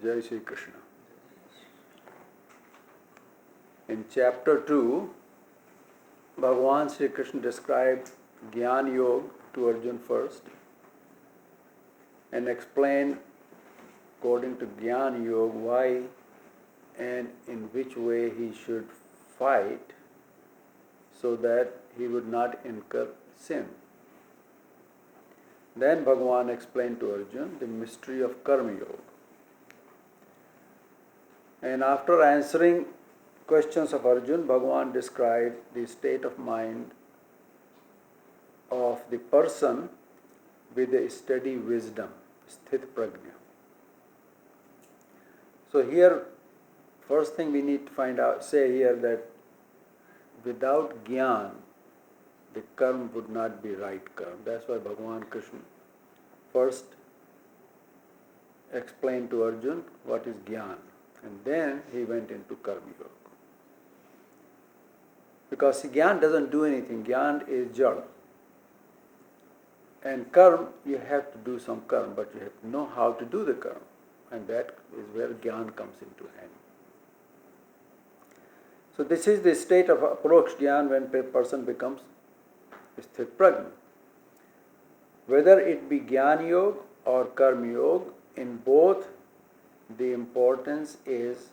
Jai Shri Krishna. In chapter 2, Bhagavan Shri Krishna described Gyan Yoga to Arjuna first and explained according to Gyan Yoga why and in which way he should fight so that he would not incur sin. Then Bhagavan explained to Arjuna the mystery of Karma Yoga. And after answering questions of Arjuna, Bhagavan described the state of mind of the person with a steady wisdom, sthit prajna. So here, first thing we need to say here that without Gyan, the karma would not be right karma. That's why Bhagavan Krishna first explained to Arjuna what is Gyan, and then he went into Karma Yoga. Because Gyan doesn't do anything, Gyan is jal. And karma, you have to do some karma, but you have to know how to do the karma. And that is where Gyan comes into hand. So this is the state of approach Gyan when a person becomes sthit prajna. Whether it be Gyan Yoga or Karma Yoga, in both the importance is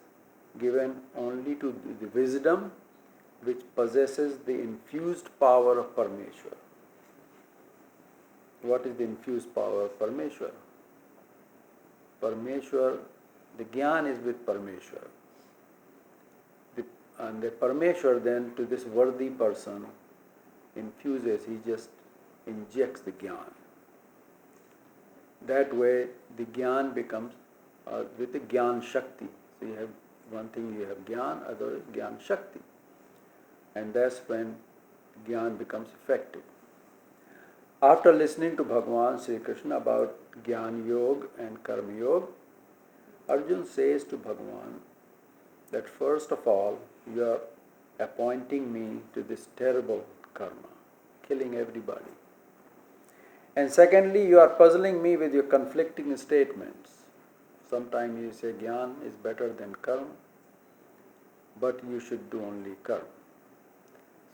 given only to the wisdom which possesses the infused power of Parameshwar. What is the infused power of Parameshwar? Parameshwar, the Gyan is with Parameshwar. And the Parameshwar then to this worthy person infuses, he just injects the Gyan. That way the Gyan becomes with the Gyan Shakti. So you have one thing, you have Gyan, other is Gyan Shakti. And that's when Gyan becomes effective. After listening to Bhagavan Sri Krishna about Gyan Yoga and Karma Yoga, Arjuna says to Bhagavan that first of all, you are appointing me to this terrible karma, killing everybody. And secondly, you are puzzling me with your conflicting statements. Sometimes you say Gyan is better than karma, but you should do only karma.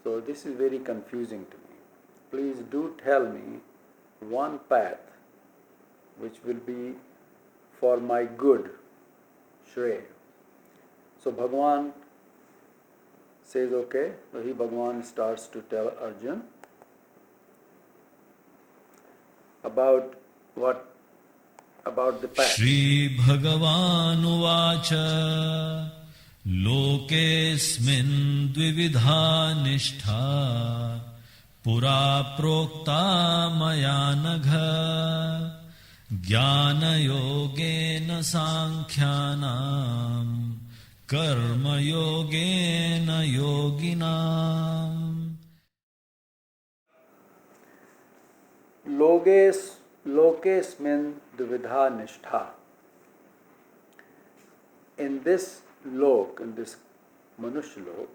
So this is very confusing to me. Please do tell me one path which will be for my good, Shreya. So Bhagavan says, okay. So Bhagavan starts to tell Arjuna about the path. Shri Bhagavan Uvacha Lokesmin Dvividha Nishtha Pura Prokta Mayanagha Jnana Yogena Sankhyanam Karma Yogena Yoginam. Lokesmin Dvidha Nishtha. In this lok, in this Manushya lok,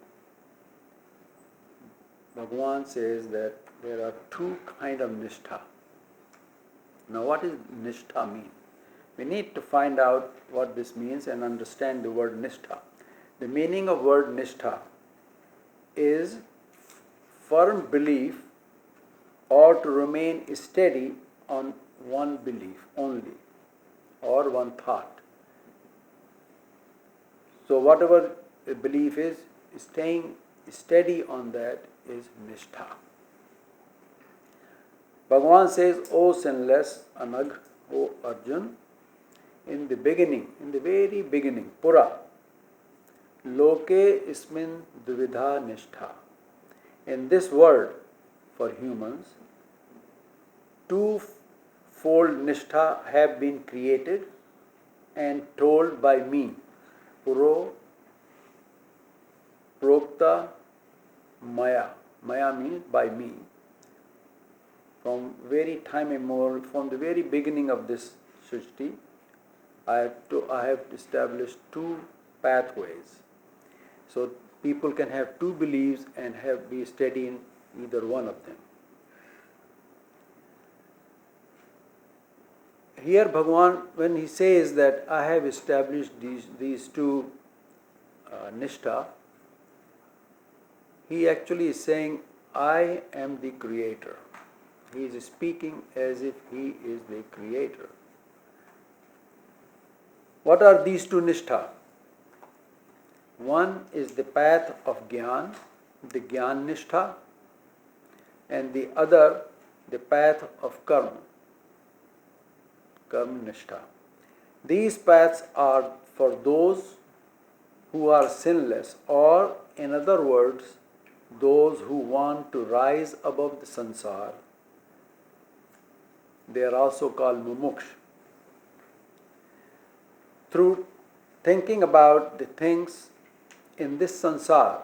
Bhagavan says that there are two kinds of nishtha. Now what does nishtha mean? We need to find out what this means and understand the word nishtha. The meaning of word nishtha is firm belief or to remain steady on one belief only or one thought. So whatever a belief is, staying steady on that is nishtha. Bhagavan says, O sinless Anag, O Arjun, in the beginning, in the very beginning, Pura, Loke ismin dvidha nishtha. In this world, for humans, twofold nishtha have been created and told by me. Puro, Prokta, Maya. Maya means by me. From very time immemorial, from the very beginning of this Srishti, I have established two pathways. So people can have two beliefs and be steady in either one of them. here Bhagavan, when he says that I have established these two nishtha, he actually is saying, I am the creator. He is speaking as if he is the creator. What are these two nishtha? One is the path of Gyan, the Gyan nishtha, and the other, the path of Karma, Karma nishtha. These paths are for those who are sinless, or in other words, those who want to rise above the sansar. They are also called mumuksh. Through thinking about the things in this sansar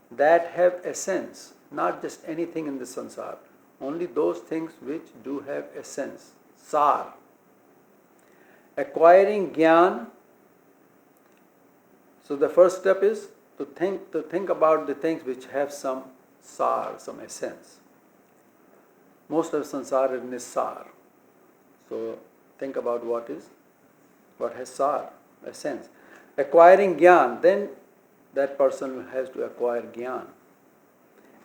that have essence, not just anything in the sansar, only those things which do have essence, sar. Acquiring Gyan. So the first step is to think about the things which have some sar, some essence. Most of sansar is nissar. So think about what has sar, essence. Acquiring Gyan, then that person has to acquire Gyan.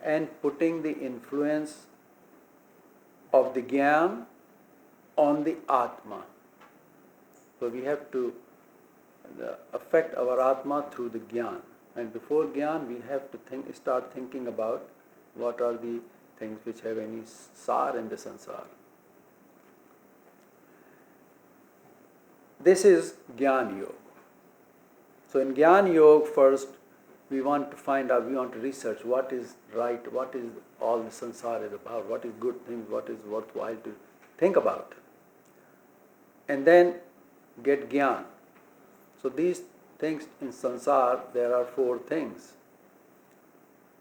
And putting the influence of the Gyan on the Atma. So we have to affect our Atma through the Gyan. And before Gyan, we have to start thinking about what are the things which have any sar in the sansar. This is Gyan Yoga. So in Gyan Yoga, first we want to find out, we want to research what is right, what is all the sansar is about, what is good things, what is worthwhile to think about. And then get Gyan. So these things in sansar, there are four things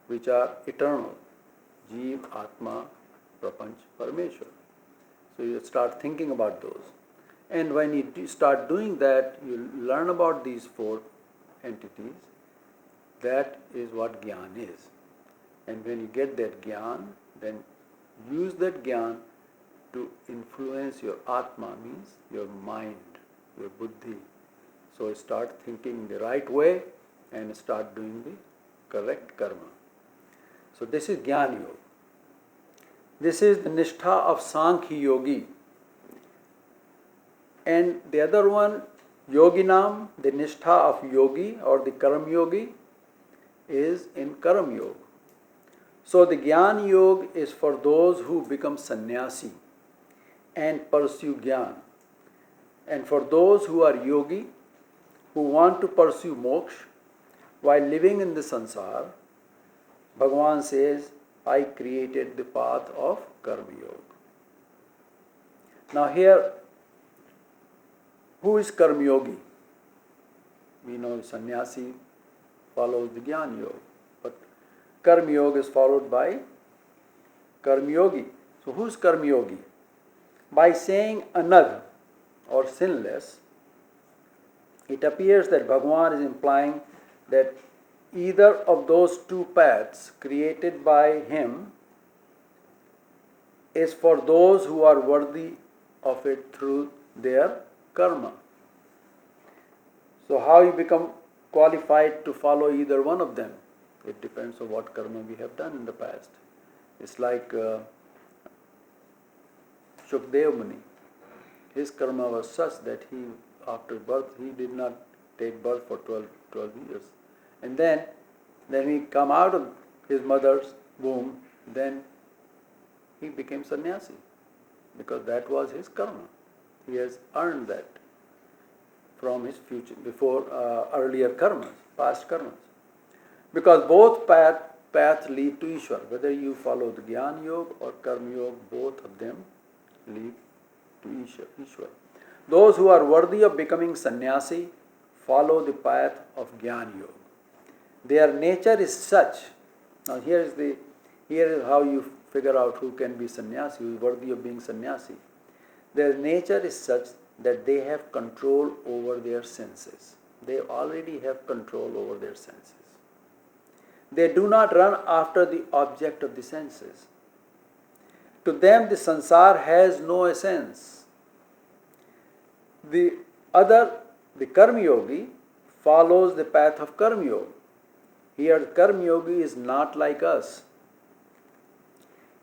which are eternal. Jeev, Atma, Prapanch, Parameshwar. So you start thinking about those. And when you start doing that, you learn about these four entities. That is what Gyan is. And when you get that Gyan, then use that Gyan to influence your Atma, means your mind, your buddhi. So start thinking the right way and start doing the correct karma. So this is Gyan Yoga. This is the Nishtha of Sankhya Yogi. And the other one, Yoginam, the Nishtha of Yogi or the Karam Yogi, is in Karam Yoga. So the Gyan Yoga is for those who become sannyasi and pursue Gyan. And for those who are yogi, who want to pursue moksha while living in the sansar, Bhagavan says, I created the path of Karma Yoga. Now here, who is Karma Yogi? We know sannyasi follows the Gyan Yoga, but Karma Yoga is followed by Karma Yogi. So who is Karma Yogi? By saying anag or sinless, it appears that Bhagavan is implying that either of those two paths created by him is for those who are worthy of it through their karma. So how you become qualified to follow either one of them? It depends on what karma we have done in the past. It's like Shukdev Muni. His karma was such that he, after birth, he did not take birth for 12 years. And then he come out of his mother's womb, then he became sannyasi, because that was his karma. He has earned that from his future, before earlier karmas, past karmas. Because both paths lead to Ishwar. Whether you follow the Gyan Yoga or Karma Yoga, both of them lead to Ishwar. Those who are worthy of becoming sannyasi follow the path of Gyan Yoga. Their nature is such. Now here is how you figure out who can be sannyasi, who is worthy of being sannyasi. Their nature is such that they have control over their senses. They already have control over their senses. They do not run after the object of the senses. To them, the sansar has no essence. The other, the Karma Yogi, follows the path of Karma Yoga. Here, the Karma Yogi is not like us.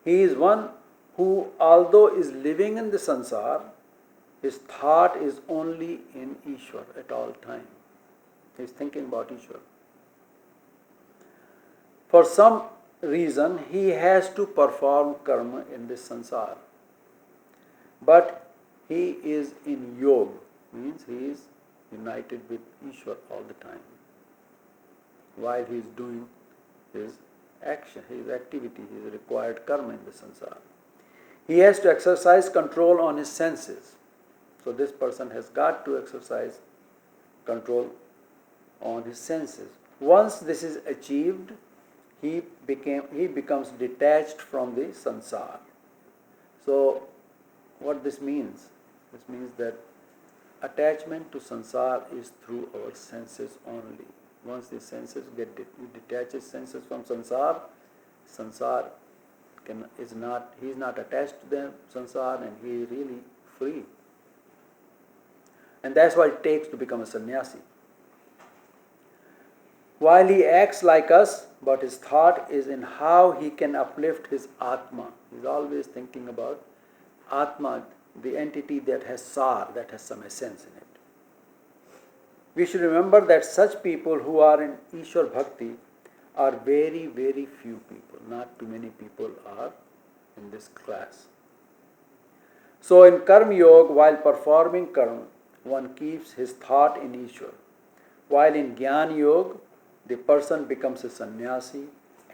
He is one who, although is living in the sansar, his thought is only in Ishwar at all time. He is thinking about Ishwar. For some reason, he has to perform karma in this sansar. But he is in yoga, means he is united with Ishwar all the time. While he is doing his action, his activity, his required karma in the sansar. He has to exercise control on his senses. So this person has got to exercise control on his senses. Once this is achieved, he becomes detached from the sansar. So what this means? This means that attachment to sansar is through our senses only. Once the senses get detaches senses from sansar, he is not attached to the sansar, and he is really free. And that's what it takes to become a sannyasi. While he acts like us, but his thought is in how he can uplift his Atma. He's always thinking about Atma, the entity that has sar, that has some essence in it. We should remember that such people who are in Ishwar Bhakti are very, very few people. Not too many people are in this class. So in Karma Yoga, while performing karma, one keeps his thought in Ishwar. While in Jnana Yoga, the person becomes a sannyasi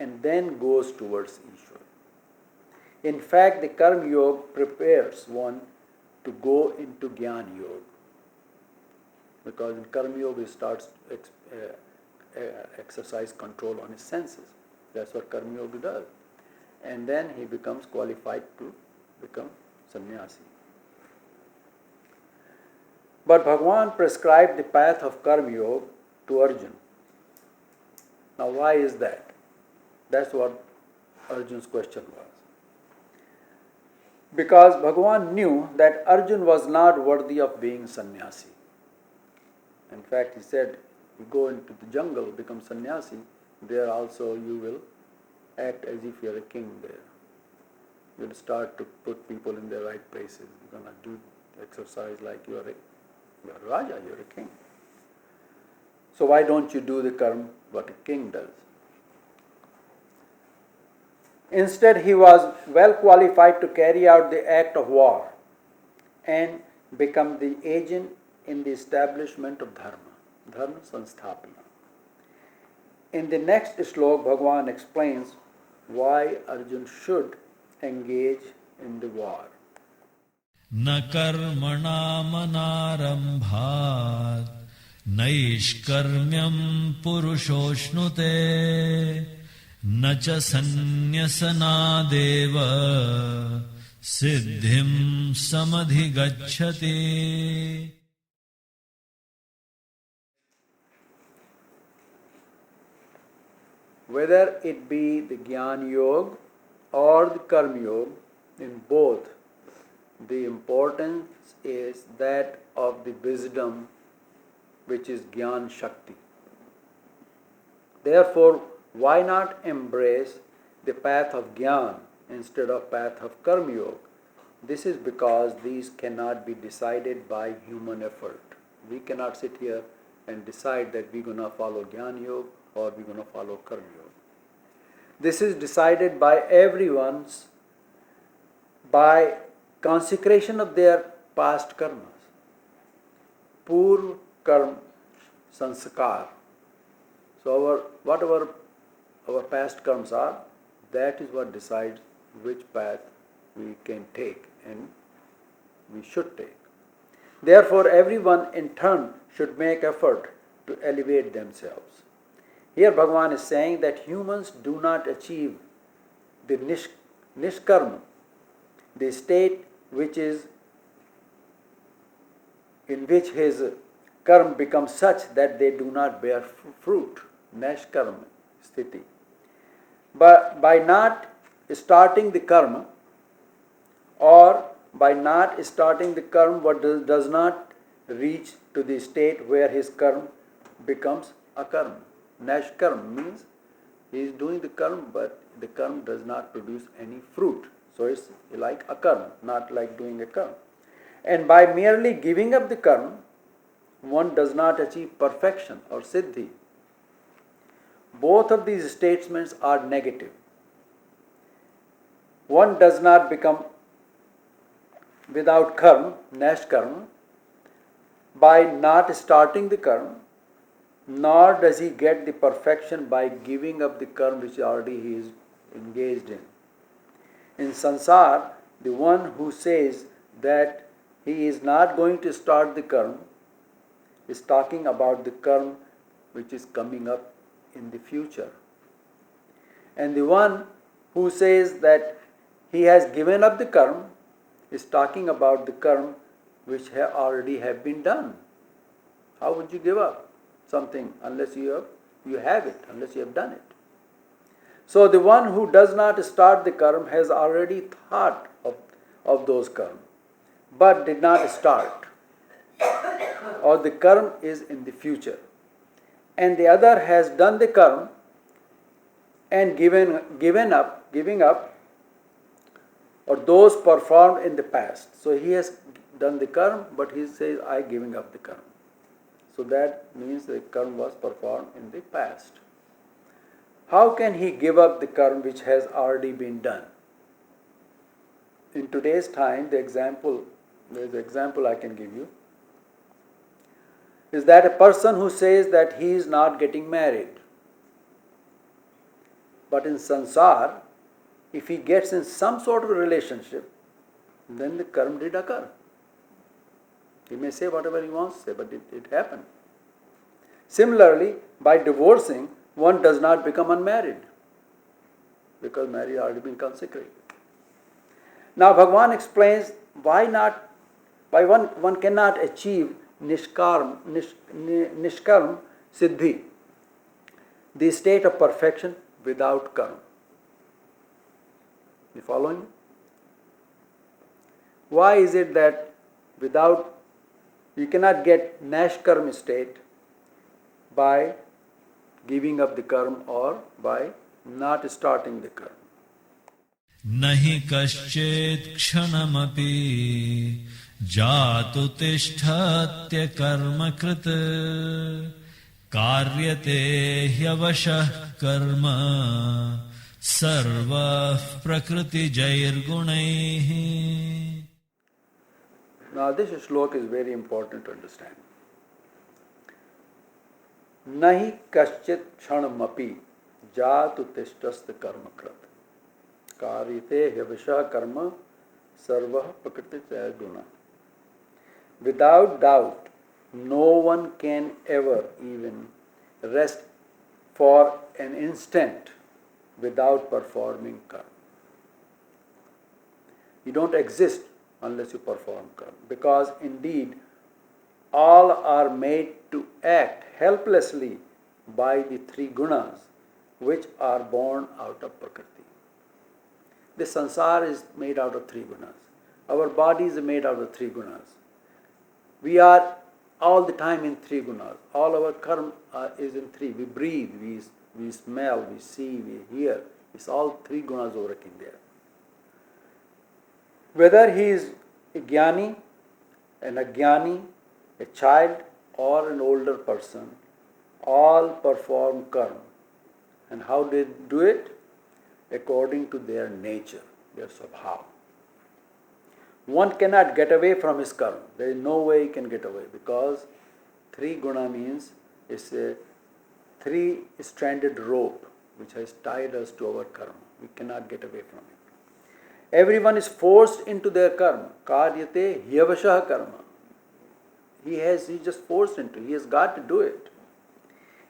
and then goes towards Ishwar. In fact, the Karma Yoga prepares one to go into Jnana Yoga. Because in Karma Yoga, he starts exercise control on his senses. That's what Karma Yoga does. And then he becomes qualified to become sannyasi. But Bhagavan prescribed the path of Karma Yoga to Arjuna. Now why is that? That's what Arjuna's question was. Because Bhagavan knew that Arjuna was not worthy of being sannyasi. In fact, he said, you go into the jungle, become sannyasi, there also you will act as if you are a king there. You will start to put people in their right places. You're going to do exercise like you are a Raja, you are a king. So why don't you do the karma what a king does? Instead, he was well qualified to carry out the act of war and become the agent in the establishment of dharma sanstapana. In the next slok, Bhagavan explains why Arjuna should engage in the war. न कर्मणा मनारम्भात् नैष्कर्म्यं पुरुषोऽश्नुते न च सन्न्यसनादेव सिद्धिं समधिगच्छति. Whether it be the Jnana Yoga or the Karma Yoga, in both, the importance is that of the wisdom which is Jnana Shakti. Therefore, why not embrace the path of Jnana instead of path of Karma Yoga? This is because these cannot be decided by human effort. We cannot sit here and decide that we're going to follow Jnana Yoga or we're going to follow Karma Yoga. This is decided by everyone's, by consecration of their past karmas. Purva karma sanskar. So whatever our past karmas are, that is what decides which path we can take and we should take. Therefore, everyone in turn should make effort to elevate themselves. Here Bhagavan is saying that humans do not achieve the nishkarma, the state which is in which his karma becomes such that they do not bear fruit, nishkarma sthiti. But by not starting the karma, or by not starting the karma what does not reach to the state where his karma becomes akarma. Nash karma means he is doing the karma, but the karma does not produce any fruit. So it's like akarma, not like doing a karma. And by merely giving up the karma, one does not achieve perfection or siddhi. Both of these statements are negative. One does not become without karma, nash karma, by not starting the karma, nor does he get the perfection by giving up the karma which already he is engaged in. In sansar, the one who says that he is not going to start the karma is talking about the karma which is coming up in the future. And the one who says that he has given up the karma is talking about the karma which already have been done. How would you give up something unless you have it, unless you have done it? So the one who does not start the karma has already thought of those karma, but did not start, or the karma is in the future. And the other has done the karma and giving up, or those performed in the past. So he has done the karma, but he says, I giving up the karma. So that means the karma was performed in the past. How can he give up the karma which has already been done? In today's time, the example I can give you is that a person who says that he is not getting married. But in sansar, if he gets in some sort of a relationship, then the karma did occur. He may say whatever he wants to say, but it happened. Similarly, by divorcing, one does not become unmarried, because marriage has already been consecrated. Now Bhagavan explains why one cannot achieve nishkarm siddhi, the state of perfection without karma. You following? Why is it that you cannot get nash karma state by giving up the karma or by not starting the karma? Nahi kaschet kshanamapi jatu tishthatya karma krita karyate hyavashah karma sarva prakriti jair gunaihi. Now this shloka is very important to understand. Nahi kaschit kshanamapi jatu tishthatya karma krita karyate hyavashah karma sarva prakriti jair gunaihi. Without doubt, no one can ever even rest for an instant without performing karma. You don't exist unless you perform karma, because indeed all are made to act helplessly by the three gunas which are born out of Prakriti. This sansar is made out of three gunas. Our bodies are made out of three gunas. We are all the time in three gunas. All our karma is in three. We breathe, we smell, we see, we hear. It's all three gunas working there. Whether he is a jnani, an agyani, a child, or an older person, all perform karma. And how they do it? According to their nature, their svabhav. One cannot get away from his karma. There is no way he can get away, because three guna means it's a three-stranded rope which has tied us to our karma. We cannot get away from it. Everyone is forced into their karma. Karyate hyavashah karma. He's just forced into it. He has got to do it.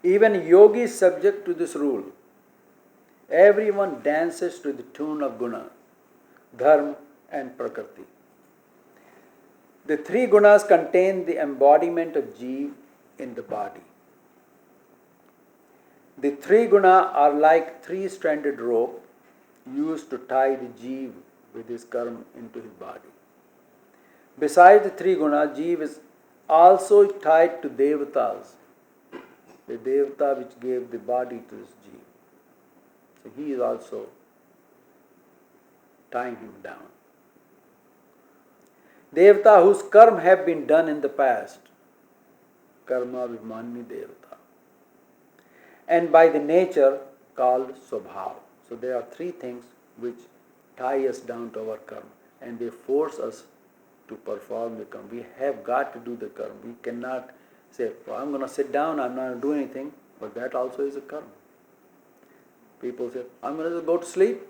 Even yogi is subject to this rule. Everyone dances to the tune of guna, dharma and prakriti. The three gunas contain the embodiment of Jeev in the body. The three guna are like three-stranded rope used to tie the Jeev with his karma into his body. Besides the three guna, Jeev is also tied to devatas, the devata which gave the body to this jiva. So he is also tying him down. Devata whose karma have been done in the past, karma vimani devata, and by the nature called swabhav. So there are three things which tie us down to our karma, and they force us to perform the karma. We have got to do the karma. We cannot say, well, I'm going to sit down, I'm not going to do anything, but that also is a karma. People say, I'm going to go to sleep.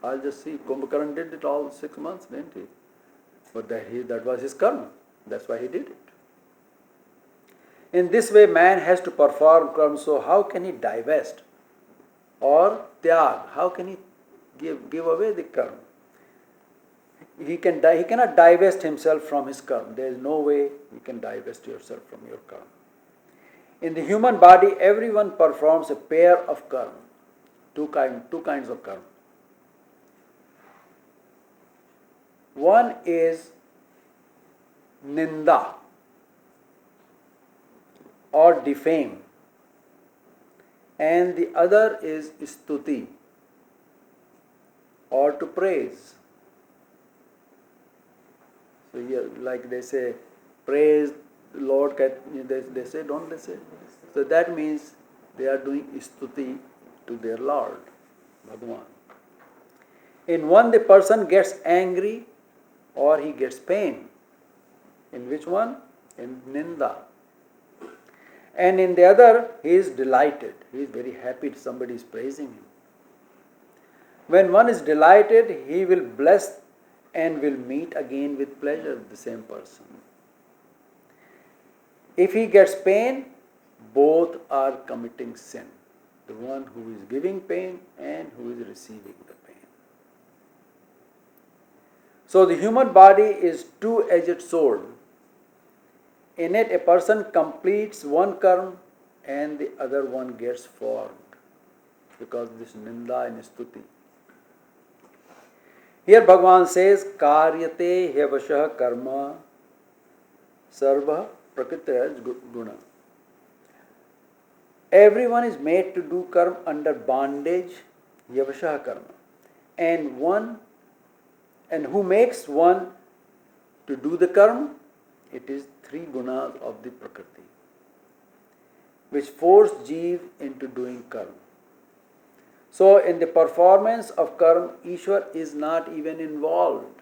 I'll just see. Kumbhakaran did it all 6 months, didn't he? But that was his karma. That's why he did it. In this way, man has to perform karma. So how can he divest? Or tyag? How can he give away the karma? He cannot divest himself from his karma. There is no way you can divest yourself from your karma. In the human body, everyone performs a pair of karma. Two kinds of karma. One is ninda or defame, and the other is stuti or to praise. So here, like they say, praise the Lord, they say, don't they say? So that means they are doing stuti to their Lord, Bhagavan. In one, the person gets angry or he gets pain. In which one? In ninda. And in the other, he is delighted. He is very happy somebody is praising him. When one is delighted, he will bless and will meet again with pleasure with the same person. If he gets pain, both are committing sin. The one who is giving pain and who is receiving the pain. So the human body is two-edged sword. In it, a person completes one karma and the other one gets formed because this ninda and stuti. Here Bhagavan says, karyate hyavashah karma sarva prakriti guna. Everyone is made to do karma under bondage, yavashah karma. And who makes one to do the karma? It is three gunas of the prakriti, which force jiva into doing karma. So in the performance of karma, Ishwar is not even involved.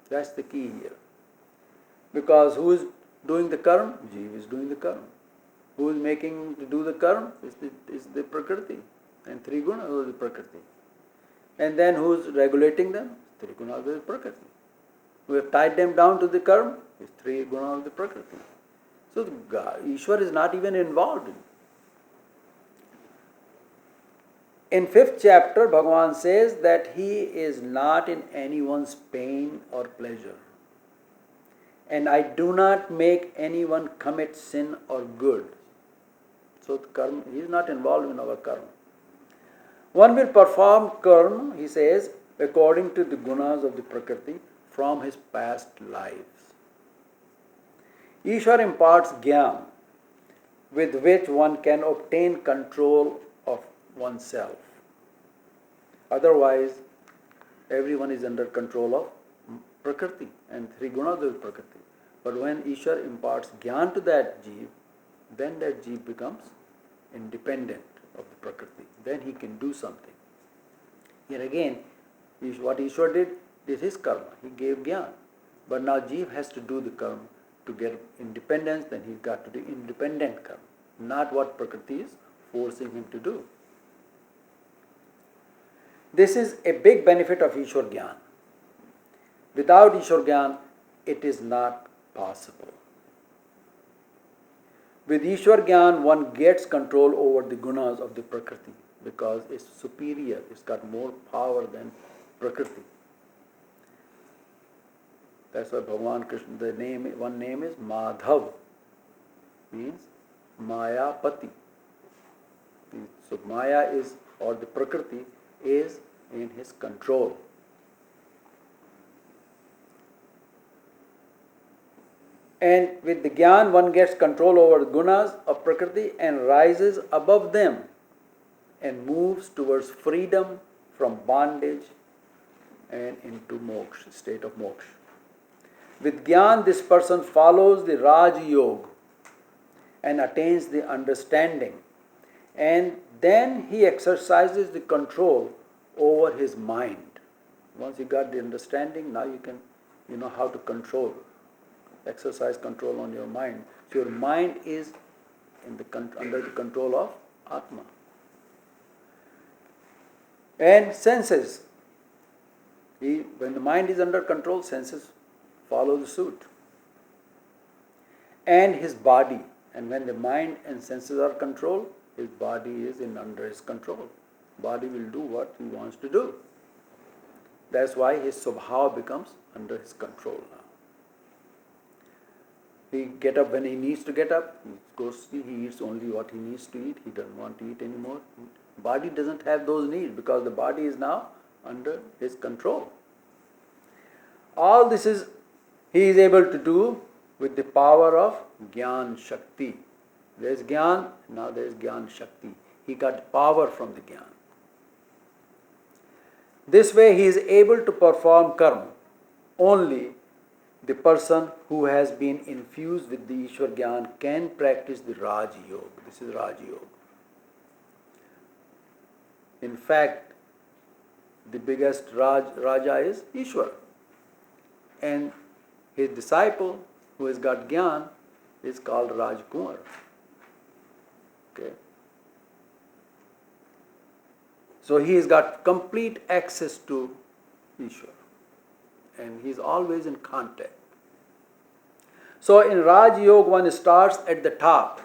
That's the key here. Because who is doing the karma? Jiva is doing the karma. Who is making to do the karma? Is the prakriti. And three gunas of the prakriti. And then who is regulating them? Three gunas of the prakriti. We have tied them down to the karma. It's three gunas of the prakriti. So Ishwar is not even involved in. In 5th chapter, Bhagavan says that he is not in anyone's pain or pleasure. And I do not make anyone commit sin or good. So the karma, he is not involved in our karma. One will perform karma, he says, according to the gunas of the prakriti from his past lives. Ishwar imparts jnana, with which one can obtain control of oneself. Otherwise, everyone is under control of prakriti and three gunas of prakriti. But when Ishwar imparts jnana to that jiva, then that jiva becomes independent of the prakriti. Then he can do something. Here again, what Ishwar did his karma. He gave jnana. But now jiva has to do the karma to get independence. Then he's got to do independent karma, not what prakriti is forcing him to do. This is a big benefit of Ishwar Gyan. Without Ishwar Gyan, it is not possible. With Ishwar Gyan, one gets control over the gunas of the Prakriti because it's superior, it's got more power than Prakriti. That's why Bhagavan Krishna, one name is Madhav, means Mayapati. So Maya is, or the Prakriti, is in his control. And with the Gyan, one gets control over the gunas of Prakriti and rises above them and moves towards freedom from bondage and into moksha, state of moksha. With Gyan, this person follows the Raj Yoga and attains the understanding. And then he exercises the control over his mind. Once you got the understanding, now you know how to control, exercise control on your mind. So your mind is under the control of Atma. And senses. When the mind is under control, senses follow the suit. And his body. And when the mind and senses are controlled, his body is under his control. Body will do what he wants to do. That's why his subhav becomes under his control now. He get up when he needs to get up. He eats only what he needs to eat. He doesn't want to eat anymore. Body doesn't have those needs because the body is now under his control. All this he is able to do with the power of Gyan Shakti. There is Gyan, now there is Gyan Shakti. He got power from the Gyan. This way he is able to perform karma. Only the person who has been infused with the Ishwar Gyan can practice the Raj Yoga. This is Raj Yoga. In fact, the biggest Raja is Ishwar. And his disciple who has got Gyan is called Rajkumar. Okay. So he has got complete access to Ishwar. And he is always in contact. So in Raj Yoga, one starts at the top.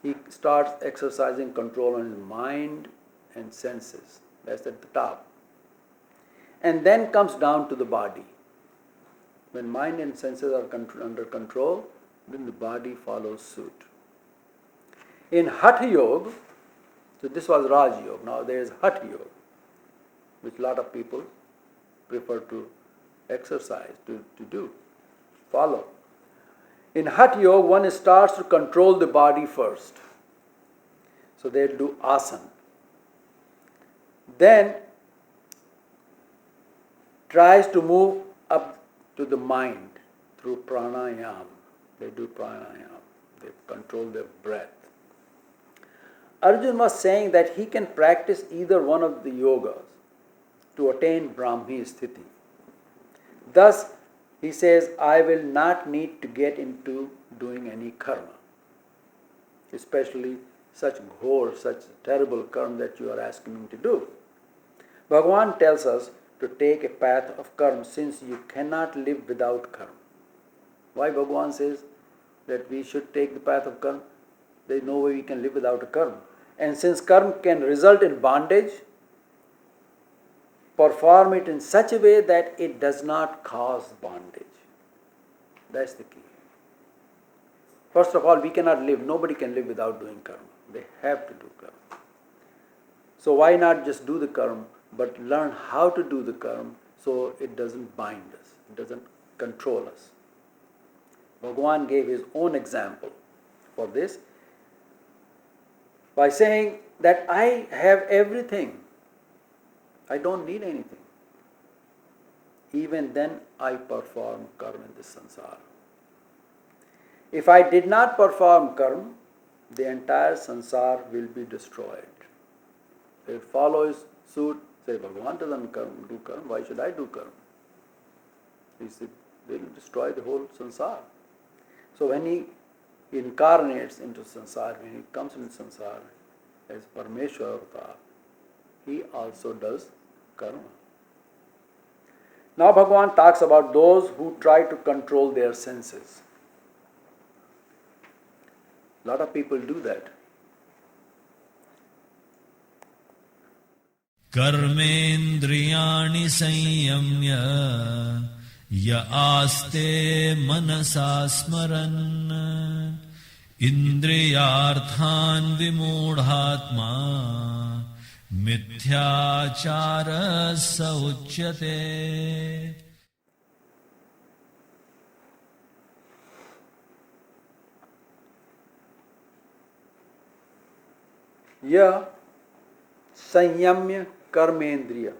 He starts exercising control on his mind and senses. That's at the top. And then comes down to the body. When mind and senses are under control, then the body follows suit. In Hatha Yoga, so this was Raj Yoga, now there is Hatha Yoga, which a lot of people prefer to exercise, to follow. In Hatha Yoga, one starts to control the body first. So they'll do asana. Then tries to move up to the mind through pranayama. They do pranayama. They control their breath. Arjuna was saying that he can practice either one of the yogas to attain Brahmi Sthiti. Thus, he says, I will not need to get into doing any karma, especially such ghor, such terrible karma that you are asking me to do. Bhagavan tells us to take a path of karma since you cannot live without karma. Why Bhagavan says that we should take the path of karma? There is no way we can live without a karma. And since karma can result in bondage, perform it in such a way that it does not cause bondage. That's the key. First of all, we cannot live. Nobody can live without doing karma. They have to do karma. So why not just do the karma, but learn how to do the karma so it doesn't bind us, it doesn't control us. Bhagavan gave his own example for this by saying that I have everything. I don't need anything. Even then I perform karma in this sansara. If I did not perform karma, the entire sansara will be destroyed. They follow his suit, say, Bhagavan doesn't do karma, why should I do karma? He said, they will destroy the whole sansara. So when he incarnates into sansara, when he comes into sansara as Parameshwar avatar, he also does karma. Now Bhagavan talks about those who try to control their senses. A lot of people do that. कर्मेन्द्रियाणि संयम्य य आस्ते मनसा स्मरन् इन्द्रियार्थान् विमूढात्मा मिथ्याचारः स उच्यते. Ya sanyamya karmendriya.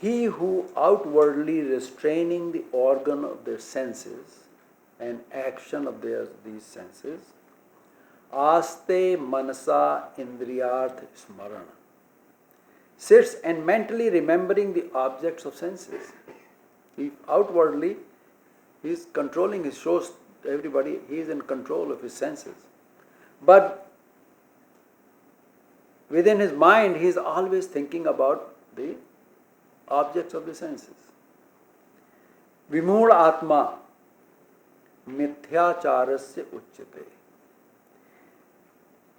He who outwardly restraining the organ of their senses and action of these senses, aste manasa indriyarth smarana, sits and mentally remembering the objects of senses. He outwardly he is controlling, he shows everybody he is in control of his senses. But within his mind he is always thinking about the objects of the senses. Vimud atma mithyacharasya uchyate.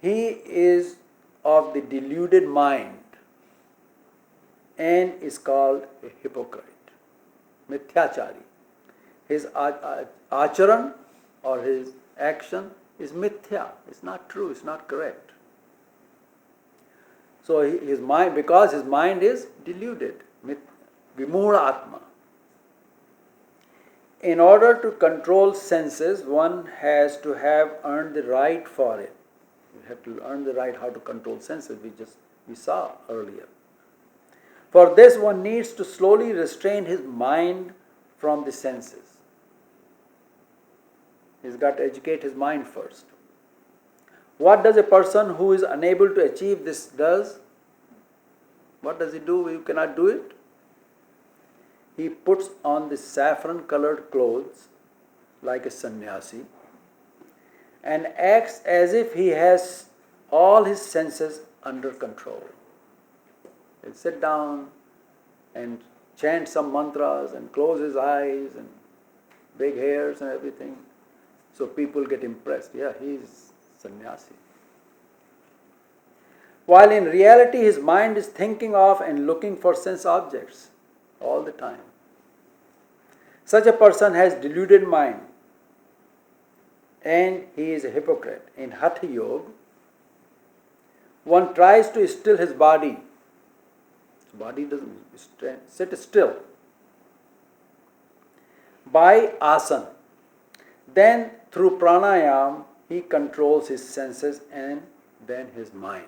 He is of the deluded mind and is called a hypocrite. Mithyachari. His acharan or his action is mithya. It's not true, it's not correct. So his mind, because his mind is deluded, vimura atma. In order to control senses, one has to have earned the right for it. You have to earn the right how to control senses, we saw earlier. For this, one needs to slowly restrain his mind from the senses. He's got to educate his mind first. What does a person who is unable to achieve this does? What does he do? You cannot do it. He puts on the saffron colored clothes like a sannyasi and acts as if he has all his senses under control. He'll sit down and chant some mantras and close his eyes and big hairs and everything. So people get impressed. Yeah, he's sannyasi. While in reality his mind is thinking of and looking for sense objects all the time. Such a person has deluded mind and he is a hypocrite. In Hatha Yoga, one tries to still his body. His body doesn't sit still. By asana. Then through pranayam, he controls his senses and then his mind.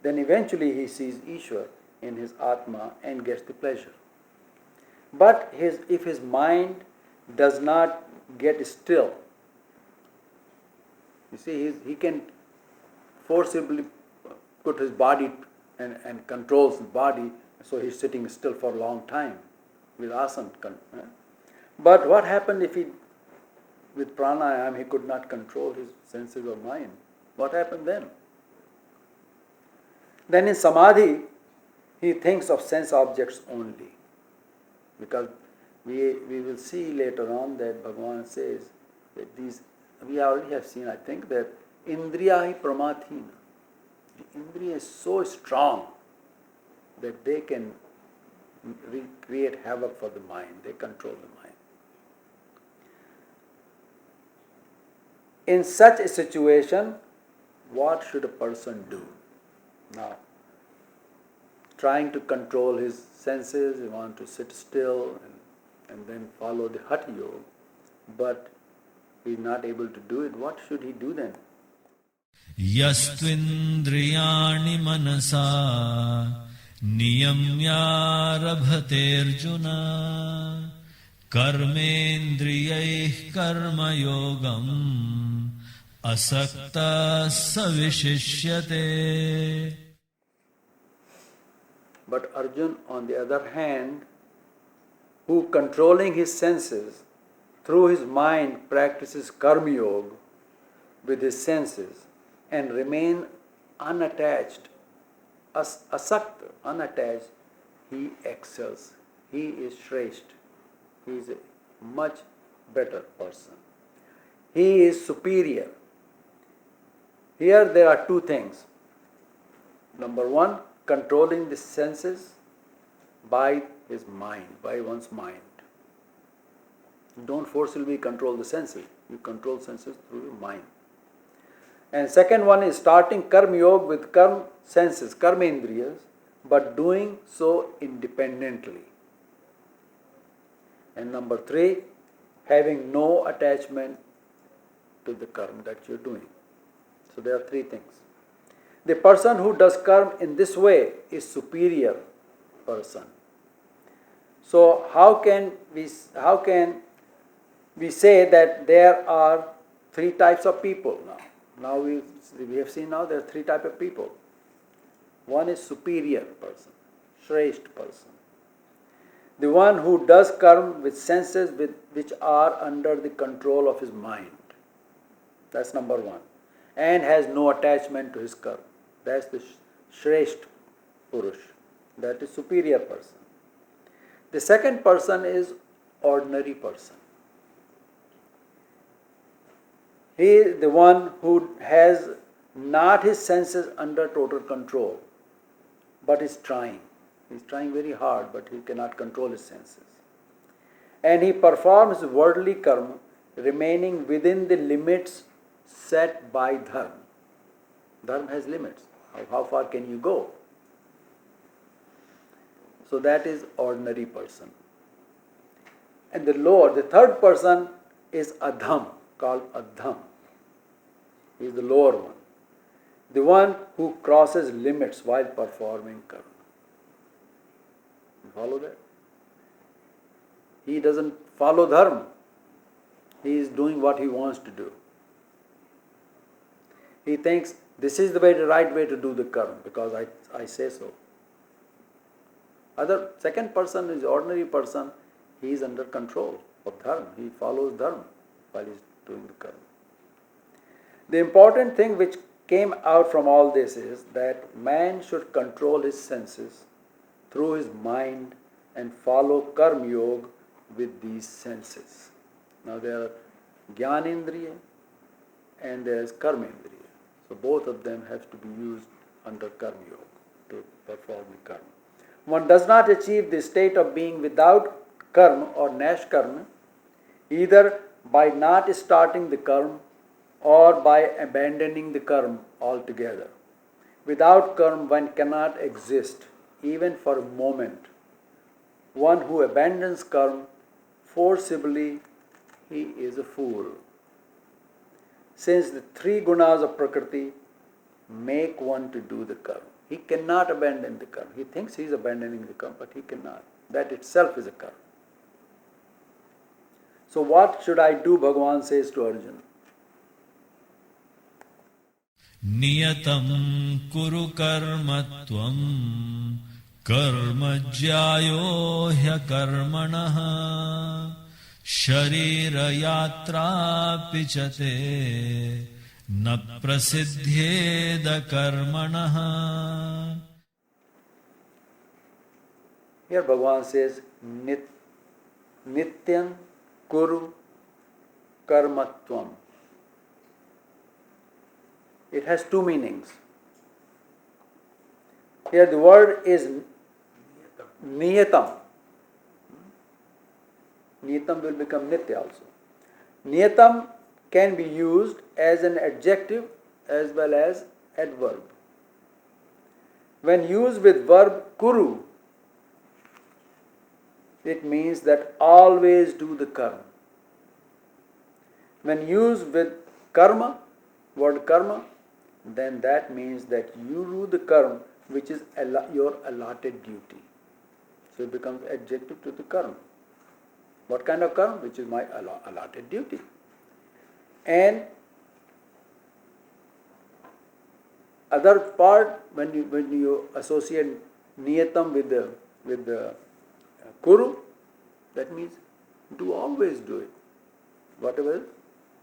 Then eventually he sees Ishwar in his Atma and gets the pleasure. But if his mind does not get still, you see, he can forcibly put his body and controls the body, so he's sitting still for a long time with asana. But what happened if with pranayam, he could not control his senses or mind? What happened then? Then in samadhi, he thinks of sense objects only. Because we will see later on that Bhagavan says that these, we already have seen, I think, that indriyahi pramathina. The indriya is so strong that they can create havoc for the mind. They control the mind. In such a situation, what should a person do? Now, trying to control his senses, he wants to sit still and then follow the Hatha Yoga, but he is not able to do it. What should he do then? Yastvindriyani manasa niyamya rabhaterjuna karmendriyaih karma yogam asakta savishishyate. But Arjun, on the other hand, who controlling his senses through his mind practices karma yoga with his senses and remain unattached, asakta, unattached, he excels. He is Shrestha. He is a much better person. He is superior. Here there are two things. Number one, controlling the senses by his mind, by one's mind. Don't forcibly control the senses. You control senses through your mind. And second one is starting karma yoga with karma senses, karma indriyas, but doing so independently. And number three, having no attachment to the karma that you're doing. So there are three things. The person who does karma in this way is superior person. So how can we say that there are three types of people now? Now we have seen now there are three types of people. One is superior person, Shresht person. The one who does karma with senses which are under the control of his mind. That's number one. And has no attachment to his karma. That's the Shresht Purush. That is superior person. The second person is ordinary person. He is the one who has not his senses under total control, but is trying. He is trying very hard, but he cannot control his senses. And he performs worldly karma, remaining within the limits set by dharma. Dharma has limits. How far can you go? So that is ordinary person. And the third person is Adham, called Adham. He is the lower one. The one who crosses limits while performing karma. You follow that? He doesn't follow dharma. He is doing what he wants to do. He thinks this is the right way to do the karma because I say so. Second person is ordinary person. He is under control of dharma. He follows dharma while he is doing the karma. The important thing which came out from all this is that man should control his senses through his mind and follow karma yoga with these senses. Now there are Jnanendriya and there is Karmendriya. So both of them have to be used under karma yoga to perform the karma. One does not achieve the state of being without karma or nash karma either by not starting the karma or by abandoning the karma altogether. Without karma one cannot exist even for a moment. One who abandons karma forcibly, he is a fool. Since the three gunas of Prakriti make one to do the karma. He cannot abandon the karma. He thinks he is abandoning the karma, but he cannot. That itself is a karma. So what should I do, Bhagavan says to Arjuna. Niyatam kuru karma tvam karma jyayo hya karmanaha sharira yatra pichate na prasiddhyeda karmanaha. Here Bhagavan says Nityam kuru karmatvam. It has two meanings. Here the word is niyatam. Niyatam will become nitya also. Niyatam can be used as an adjective as well as adverb. When used with verb kuru, it means that always do the karma. When used with karma, word karma, then that means that you do the karma which is your allotted duty. So it becomes adjective to the karma. What kind of karma? Which is my allotted duty. And other part, when you associate niyatam with the kuru, that means always do it. Whatever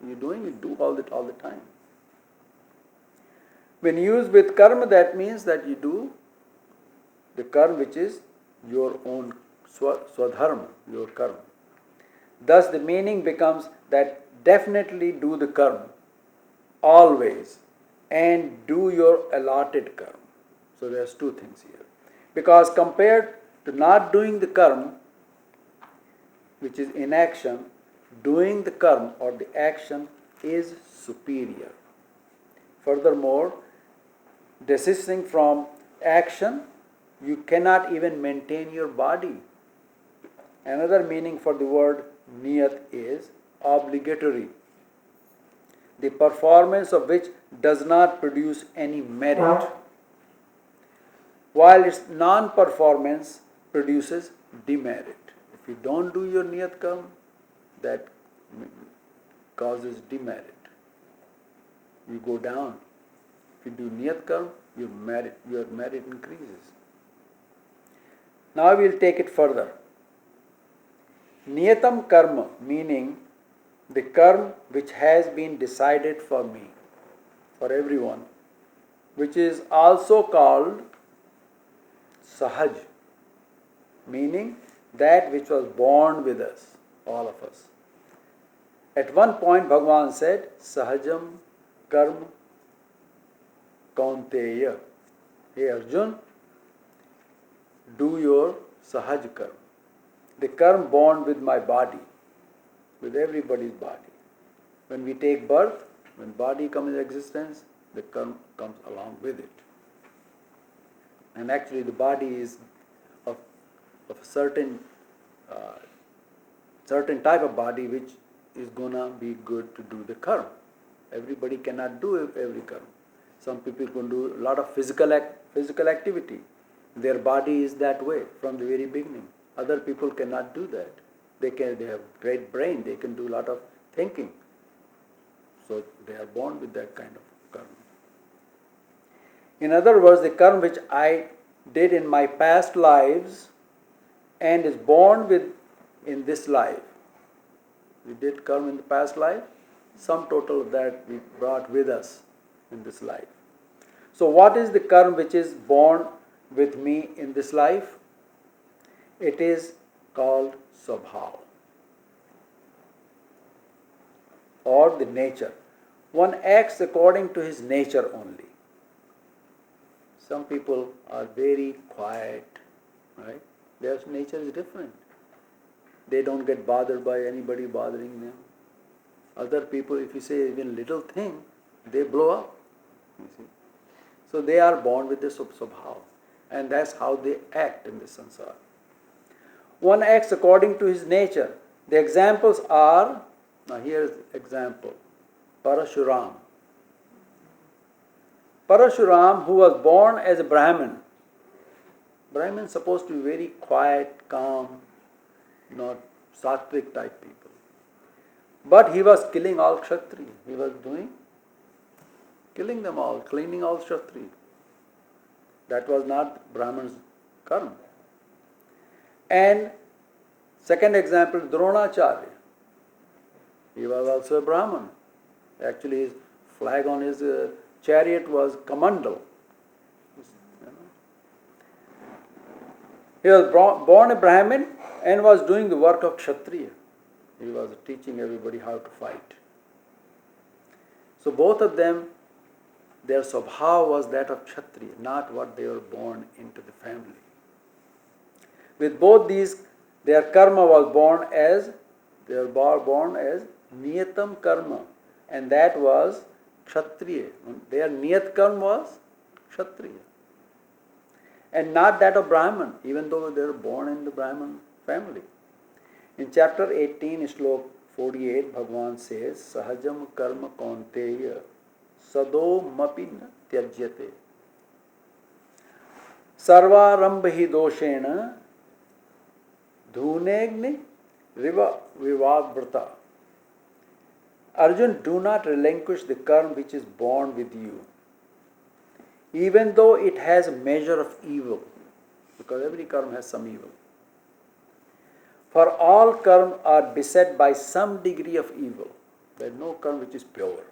you're doing, you do all the time. When used with karma, that means that you do the karma which is your own swadharma, your karma. Thus the meaning becomes that definitely do the karma, always, and do your allotted karma. So there's two things here. Because compared to not doing the karma, which is inaction, doing the karma or the action is superior. Furthermore, desisting from action, you cannot even maintain your body. Another meaning for the word niyat is obligatory. the performance of which does not produce any merit, while its non-performance produces demerit. If you don't do your niyat karma, that causes demerit. You go down. If you do niyat karma, your merit increases. Now we'll take it further. Niyatam karma, meaning the karma which has been decided for me, for everyone, which is also called sahaj, meaning that which was born with us, all of us. At one point Bhagavan said, Sahajam karma kaunteya. Hey Arjun, do your sahaj karma. The karma born with my body, with everybody's body. When we take birth, when body comes into existence, the karma comes along with it. And actually the body is of a certain type of body which is gonna be good to do the karma. Everybody cannot do every karma. Some people can do a lot of physical activity. Their body is that way from the very beginning. Other people cannot do that. They have great brain. They can do a lot of thinking. So they are born with that kind of karma. In other words, the karma which I did in my past lives and is born with in this life. We did karma in the past life. Sum total of that we brought with us in this life. So what is the karma which is born with me in this life? It is called Swabhav, or the nature. One acts according to his nature only. Some people are very quiet, right? Their nature is different. They don't get bothered by anybody bothering them. Other people, if you say even little thing, they blow up. You see? So they are born with this Swabhav, and that's how they act in this samsara. One acts according to his nature. The examples are, now here's example, Parashuram. Parashuram, who was born as a Brahmin. Brahmin is supposed to be very quiet, calm, not sattvic type people. But he was killing all Kshatriya. He was killing them all, cleaning all Kshatriya. That was not Brahman's karma. And second example, Dronacharya. He was also a Brahman. Actually, his flag on his chariot was Kamandal. He was born a Brahmin and was doing the work of Kshatriya. He was teaching everybody how to fight. So both of them, their Swabhav was that of Kshatriya, not what they were born into the family. With both these, their karma was born as niyatam karma, and that was Kshatriya. Their niyat karma was Kshatriya, and not that of Brahman, even though they were born in the Brahman family. In chapter 18, slok 48, Bhagavan says, Sahajam karma kaunteya sado mapin tyajyate sarvarambhi doshena dhunegni riva vivavrata. Arjun, do not relinquish the karma which is born with you, even though it has a measure of evil, because every karma has some evil. For all karma are beset by some degree of evil. There is no karma which is pure.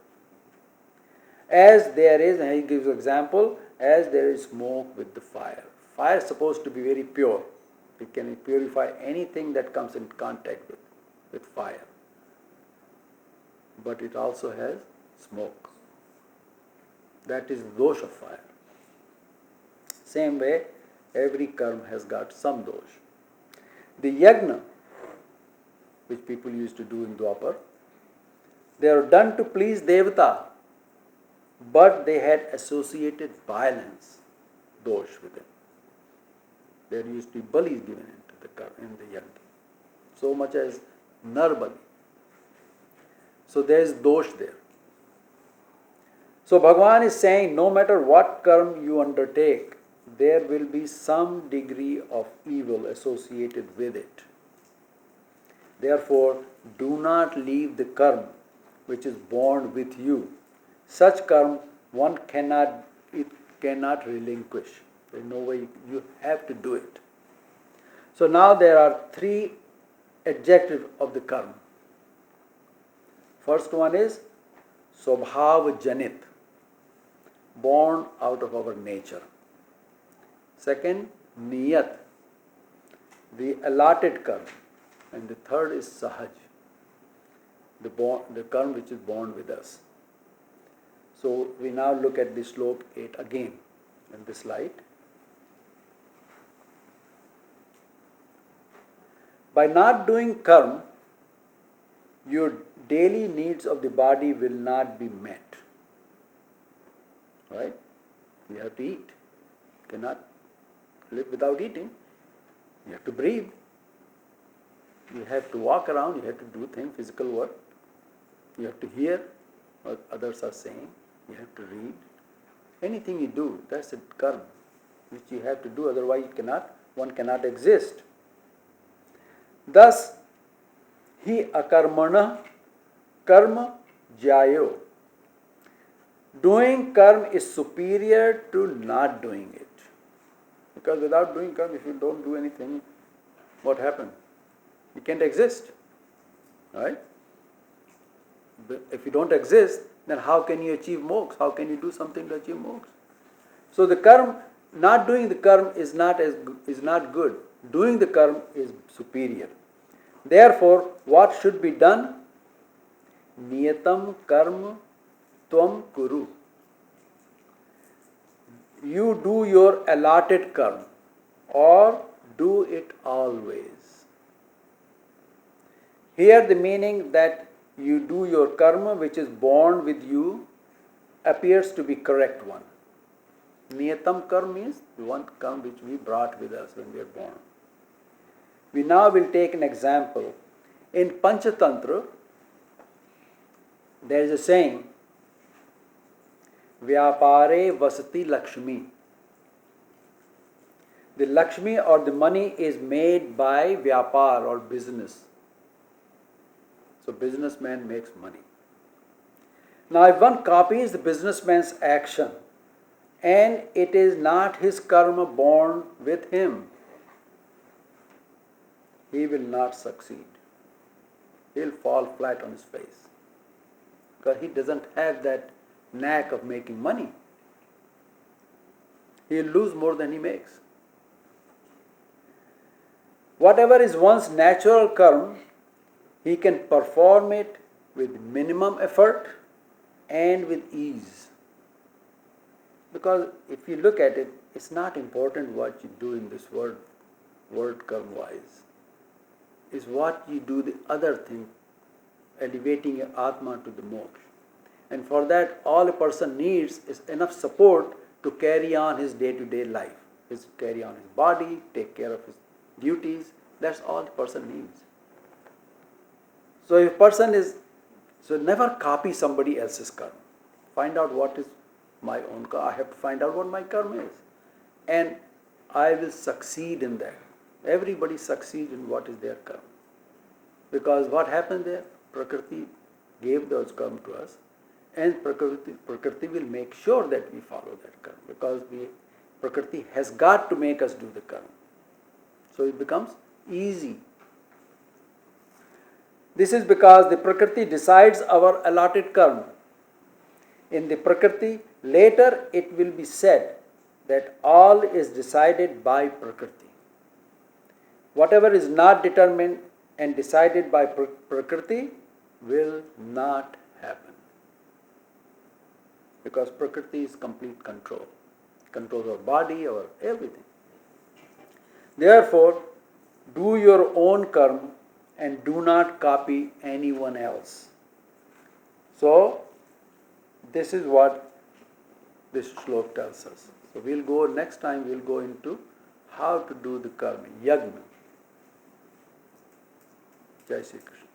As there is, and he gives an example, as there is smoke with the fire. Fire is supposed to be very pure. It can purify anything that comes in contact with fire. But it also has smoke. That is the dosh of fire. Same way, every karma has got some dosh. The yagna, which people used to do in Dwapar, they are done to please Devata, but they had associated violence, dosh with them. There used to be balis given in the yagna, so much as nar bali. So there is dosh there. So Bhagavan is saying no matter what karma you undertake, there will be some degree of evil associated with it. Therefore, do not leave the karma which is born with you. Such karma it cannot relinquish. There is no way you have to do it. So now there are three adjectives of the karma. First one is Swabhav Janit, born out of our nature. Second, Niyat, the allotted karma. And the third is Sahaj, the karma which is born with us. So we now look at the slok 8 again in this light. By not doing karma, your daily needs of the body will not be met. Right? You have to eat. You cannot live without eating. You have to breathe. You have to walk around. You have to do things, physical work. You have to hear what others are saying. You have to read. Anything you do, that's a karma which you have to do. Otherwise, one cannot exist. Thus, hi akarmana karma jayo. Doing karma is superior to not doing it. Because without doing karma, if you don't do anything, what happens? You can't exist. Right? But if you don't exist, then how can you achieve moksha? How can you do something to achieve moksha? So the karma, not doing the karma is not good. Doing the karma is superior. Therefore, what should be done? Niyatam karma tvam kuru. You do your allotted karma or do it always. Here the meaning that you do your karma which is born with you appears to be correct one. Niyatam karma means the one karma which we brought with us when we are born. We now will take an example. In Panchatantra, there is a saying, Vyapare vasati Lakshmi. The Lakshmi or the money is made by Vyapar or business. So businessman makes money. Now if one copies the businessman's action and it is not his karma born with him, he will not succeed. He will fall flat on his face. Because he doesn't have that knack of making money. He will lose more than he makes. Whatever is one's natural karma, he can perform it with minimum effort and with ease. Because if you look at it, it's not important what you do in this world karma-wise. It's what you do the other thing, elevating your Atma to the moksha. And for that, all a person needs is enough support to carry on his day-to-day life. Is carry on his body, take care of his duties. That's all the person needs. So if person never copy somebody else's karma. Find out what is my own karma. I have to find out what my karma is. And I will succeed in that. Everybody succeeds in what is their karma. Because what happened there? Prakriti gave those karma to us. And Prakriti will make sure that we follow that karma. Because Prakriti has got to make us do the karma. So it becomes easy. This is because the Prakriti decides our allotted karma. In the Prakriti, later it will be said that all is decided by Prakriti. Whatever is not determined and decided by Prakriti will not happen. Because Prakriti is complete control. Controls our body, our everything. Therefore, do your own karma and do not copy anyone else. So, this is what this slok tells us. So, next time we'll go into how to do the karma, yagna. Jai Shri Krishna.